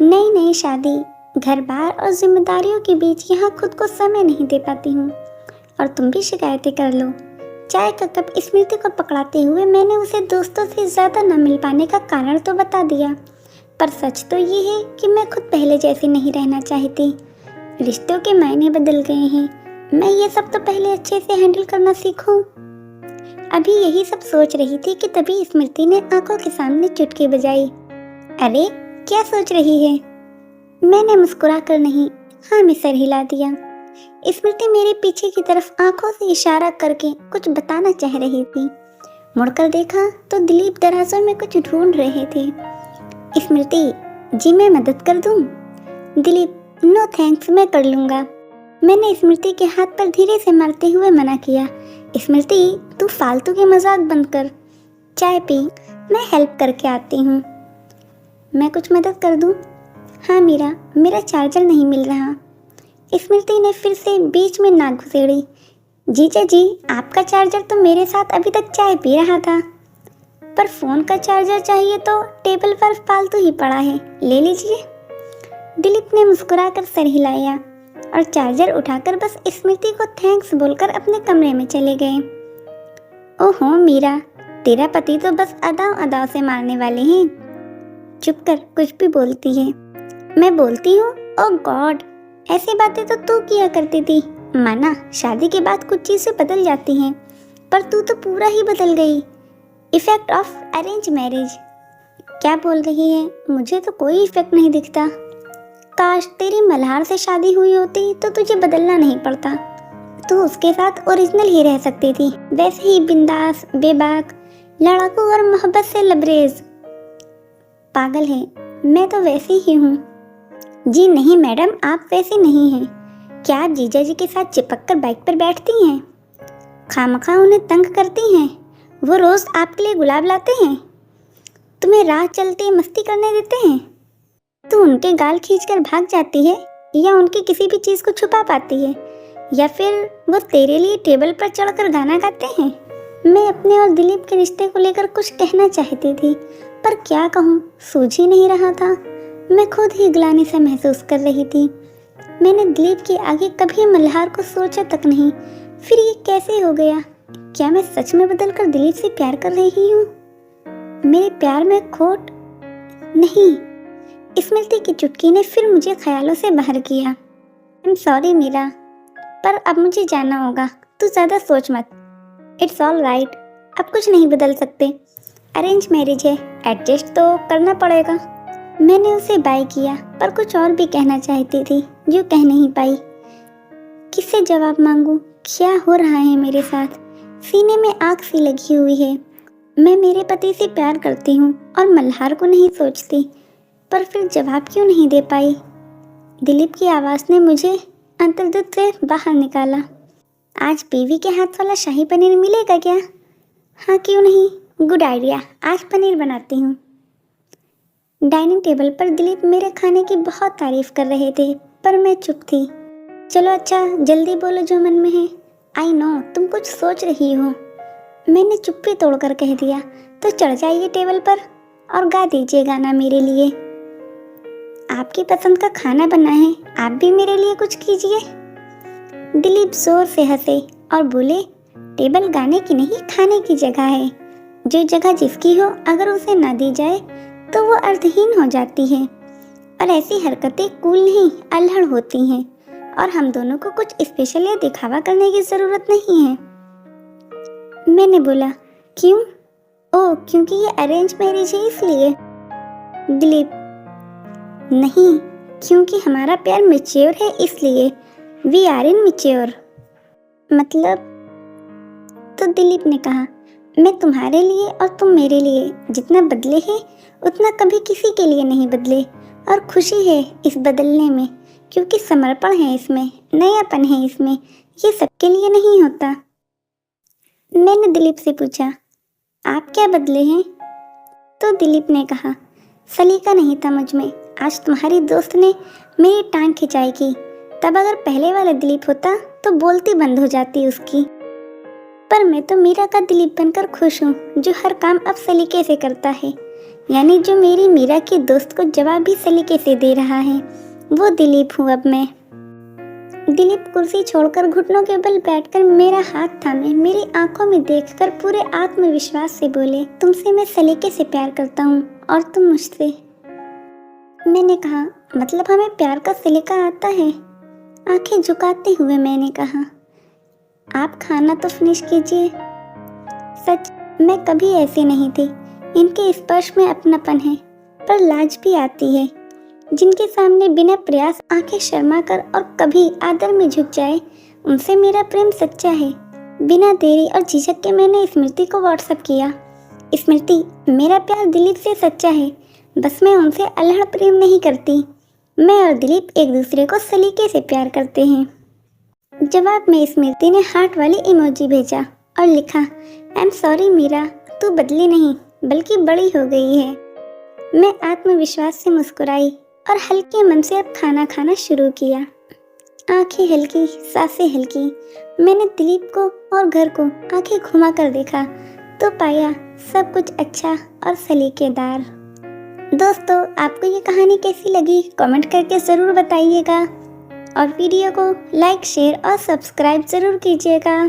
नई नई शादी, घर बार और जिम्मेदारियों के बीच यहाँ खुद को समय नहीं दे पाती हूँ। और तुम भी शिकायतें कर लो। चाय का कप स्मृति को पकड़ाते हुए मैंने उसे दोस्तों से ज़्यादा न मिल पाने का कारण तो बता दिया, पर सच तो ये है कि मैं खुद पहले जैसी नहीं रहना चाहती। रिश्तों के मायने बदल गए हैं। मैं ये सब तो पहले अच्छे से हैंडल करना सीखूं। अभी यही सब सोच रही थी कि तभी स्मृति ने आंखों के सामने चुटकी बजाई। अरे क्या सोच रही है? मैंने मुस्कुरा कर नहीं, हाँ में सर हिला दिया। स्मृति मेरे पीछे की तरफ आंखों से इशारा करके कुछ बताना चाह रही थी। मुड़कर देखा तो दिलीप दराजों में कुछ ढूंढ रहे थे। स्मृति, जी मैं मदद कर दूं? दिलीप, नो थैंक्स, मैं कर लूंगा। मैंने स्मृति के हाथ पर धीरे से मारते हुए मना किया। स्मृति, तू फालतू के मजाक बंद कर, चाय पी, मैं हेल्प करके आती हूँ। मैं कुछ मदद कर दूं? हाँ मीरा, मेरा चार्जर नहीं मिल रहा। स्मृति ने फिर से बीच में नाक घुसेड़ी। जीजा जी, आपका चार्जर तो मेरे साथ अभी तक चाय पी रहा था, पर फोन का चार्जर चाहिए तो टेबल पर फालतू ही पड़ा है, ले लीजिए। दिलीप ने मुस्कुराकर सर हिलाया और चार्जर उठाकर बस स्मृति को थैंक्स बोलकर अपने कमरे में चले गए। ओहो मीरा, तेरा पति तो बस अदाओं अदाओं से मारने वाले हैं। चुप कर, कुछ भी बोलती है। मैं बोलती हूँ? ओह गॉड, ऐसी बातें तो तू किया करती थी। माना शादी के बाद कुछ चीजें बदल जाती हैं, पर तू तो पूरा ही बदल गई। Effect of arrange marriage. क्या बोल रही है? मुझे तो कोई इफेक्ट नहीं दिखता। काश तेरी मल्हार से शादी हुई होती तो तुझे बदलना नहीं पड़ता। तू उसके साथ ओरिजिनल ही रह सकती थी, वैसे ही बिंदास, बेबाक, लड़ाकू और मोहब्बत से लबरेज। पागल है, मैं तो वैसी ही हूँ। जी नहीं मैडम, आप वैसी नहीं हैं। क्या आप जीजा जी के साथ चिपक कर बाइक पर बैठती हैं? खामखा उन्हें तंग करती हैं? वो रोज आपके लिए गुलाब लाते हैं? तुम्हें राह चलते मस्ती करने देते हैं? तू उनके गाल खींचकर भाग जाती है, या उनकी किसी भी चीज को छुपा पाती है, या फिर वो तेरे लिए टेबल पर चढ़कर गाना गाते हैं? मैं अपने और दिलीप के रिश्ते को लेकर कुछ कहना चाहती थी, पर क्या कहूँ, सूझ ही नहीं रहा था। मैं खुद ही ग्लानि से महसूस कर रही थी। मैंने दिलीप के आगे कभी मल्हार को सोचा तक नहीं, फिर ये कैसे हो गया? क्या मैं सच में बदलकर दिलीप से प्यार कर रही हूँ? मेरे प्यार में खोट नहीं। स्मृति की चुटकी ने फिर मुझे ख्यालों से बाहर किया। आई एम सॉरी मीरा, पर अब मुझे जाना होगा, तू ज़्यादा सोच मत। इट्स ऑल राइट, अब कुछ नहीं बदल सकते। अरेंज मैरिज है, एडजस्ट तो करना पड़ेगा। मैंने उसे बाय किया, पर कुछ और भी कहना चाहती थी जो कह नहीं पाई। किससे जवाब मांगू? क्या हो रहा है मेरे साथ? सीने में आग सी लगी हुई है। मैं मेरे पति से प्यार करती हूँ और मल्हार को नहीं सोचती, पर फिर जवाब क्यों नहीं दे पाई? दिलीप की आवाज़ ने मुझे अंतर्दुत से बाहर निकाला। आज बीवी के हाथ वाला शाही पनीर मिलेगा क्या? हाँ क्यों नहीं, गुड आइडिया, आज पनीर बनाती हूँ। डाइनिंग टेबल पर दिलीप मेरे खाने की बहुत तारीफ कर रहे थे, पर मैं चुप थी। चलो अच्छा, जल्दी बोलो जो मन में है। आई नो तुम कुछ सोच रही हो। मैंने चुप्पी तोड़कर कह दिया। तो चढ़ जाइए टेबल पर और गा दीजिए गाना मेरे लिए। आपकी पसंद का खाना बना है, आप भी मेरे लिए कुछ कीजिए। दिलीप जोर से हंसे और बोले, टेबल गाने की नहीं, खाने की जगह है। जो जगह जिसकी हो, अगर उसे ना दी जाए तो वो अर्थहीन हो जाती है, और ऐसी हरकतें कूल नहीं, अल्हड़ होती हैं, और हम दोनों को कुछ स्पेशल या दिखावा करने की जरूरत नहीं है। मैंने बोला, क्यों? ओह, क्योंकि ये अरेंज मैरिज है इसलिए। दिलीप, नहीं, क्योंकि हमारा प्यार मैच्योर है इसलिए। We are immature. मतलब? तो दिलीप ने कहा, मैं तुम्हारे लिए और तुम मेरे लिए जितना बदले हैं उतना कभी किसी के लिए नहीं बदले, और खुशी है इस बदलने में, क्योंकि समर्पण है इसमें, नयापन है इसमें। ये सबके लिए नहीं होता। मैंने दिलीप से पूछा, आप क्या बदले हैं? तो दिलीप ने कहा, सलीका नहीं था मुझ में। आज तुम्हारी दोस्त ने मेरी टांग खिंचाई की, तब अगर पहले वाला दिलीप होता तो बोलती बंद हो जाती उसकी। पर मैं तो मीरा का दिलीप बनकर खुश हूँ, जो हर काम अब सलीके से करता है। यानी जो मेरी मीरा की दोस्त को जवाब भी सलीके से दे रहा है वो दिलीप हूँ अब मैं। दिलीप कुर्सी छोड़कर घुटनों के बल बैठकर मेरा हाथ थामे मेरी आंखों में देखकर पूरे आत्मविश्वास से बोले, तुमसे मैं सलीके से प्यार करता हूँ और तुम मुझसे। मैंने कहा, मतलब हमें प्यार का सलीका आता है? आंखें झुकाते हुए मैंने कहा, आप खाना तो फिनिश कीजिए। सच मैं कभी ऐसी नहीं थी। इनके स्पर्श में अपनापन है, पर लाज भी आती है। जिनके सामने बिना प्रयास आंखें शर्मा कर और कभी आदर में झुक जाए, उनसे मेरा प्रेम सच्चा है। बिना देरी और झिझक के मैंने स्मृति को व्हाट्सएप किया। स्मृति, मेरा प्यार दिलीप से सच्चा है, बस मैं उनसे अल्हड़ प्रेम नहीं करती। मैं और दिलीप एक दूसरे को सलीके से प्यार करते हैं। जवाब में स्मृति ने हार्ट वाली इमोजी भेजा और लिखा, आई एम सॉरी मीरा, तू बदली नहीं बल्कि बड़ी हो गई है। मैं आत्मविश्वास से मुस्कुराई और हल्के मन से अब खाना खाना शुरू किया। आंखें हल्की, सांसें हल्की। मैंने दिलीप को और घर को आंखें घुमा कर देखा तो पाया सब कुछ अच्छा और सलीकेदार। दोस्तों, आपको ये कहानी कैसी लगी कमेंट करके ज़रूर बताइएगा और वीडियो को लाइक, शेयर और सब्सक्राइब ज़रूर कीजिएगा।